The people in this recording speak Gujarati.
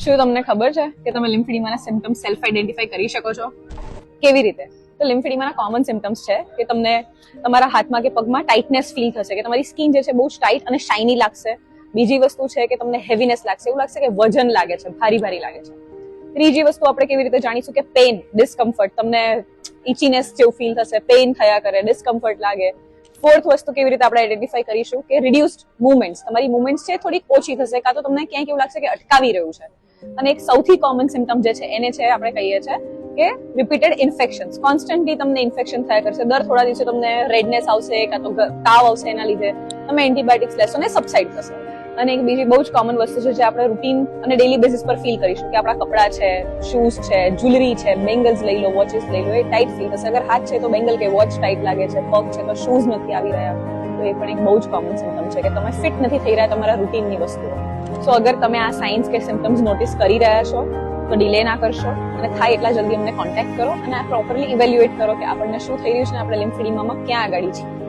શું તમને ખબર છે કે તમે લિમ્ફેડિમાના સિમ્પટમ્સ સેલ્ફ આઈડેન્ટિફાઈ કરી શકો છો? કેવી રીતે? તો લિમ્ફેડિમાના કોમન સિમ્પટમ્સ છે કે તમને તમારા હાથમાં કે પગમાં ટાઇટનેસ ફીલ થશે, કે તમારી સ્કિન જે છે બહુ ટાઇટ અને શાઇની લાગશે. બીજી વસ્તુ છે કે તમને હેવીનેસ લાગશે, એવું લાગશે કે વજન લાગે છે, ભારી ભારી લાગે છે. ત્રીજી વસ્તુ આપણે કેવી રીતે જાણીશું કે પેઇન, ડિસ્કમ્ફર્ટ, તમને ઇચીનેસ જેવું ફીલ થશે, પેઇન થયા કરે, ડિસ્કમ્ફર્ટ લાગે. ફોર્થ વસ્તુ કેવી રીતે આપણે આઈડેન્ટિફાઈ કરીશું કે રિડ્યુસ્ડ મુવમેન્ટ્સ, તમારી મુવમેન્ટ્સ છે થોડીક ઓછી થશે, કાં તો તમને ક્યાંક એવું લાગશે કે અટકાવી રહ્યું છે. અને એક સૌથી કોમન સિમ્પટમ જે છે એને છે આપણે કહીએ છીએ કે રિપીટેડ ઇન્ફેક્શન્સ. કોન્સ્ટન્ટલી તમને ઇન્ફેક્શન થયા કરશે, દર થોડા દિવસે તમને રેડનેસ આવશે, કાં તો તાવ આવશે, એના લીધે તમે એન્ટીબાયોટિક્સ લેશો અને સબસાઇડ થશે. અને એક બીજી બહુ જ કોમન વસ્તુ છે જે આપણે રૂટીન અને ડેલી બેસિસ પર ફીલ કરીશું કે આપણા કપડા છે, શૂઝ છે, જ્વેલરી છે, બેંગલ્સ લઈ લો, વોચીસ લઈ લો, એ ટાઈટ ફીલ થશે. અગર હાથ છે તો બેંગલ કે વોચ ટાઈટ લાગે છે, પગ છે તો શૂઝ નથી આવી રહ્યા, તો એ પણ એક બહુ જ કોમન સિમ્પટમ છે કે તમે ફિટ નથી થઈ રહ્યા તમારા રૂટીનની વસ્તુઓ. સો અગર તમે આ સાઇન્સ કે સિમ્પટમ્સ નોટિસ કરી રહ્યા છો તો ડિલે ના કરશો અને થાય એટલા જલ્દી અમને કોન્ટેક્ટ કરો અને આ પ્રોપરલી ઇવેલ્યુએટ કરો કે આપણને શું થઈ રહ્યું છે અને આપણે લિમ્ફેડિમામાં ક્યાં આગળ છીએ.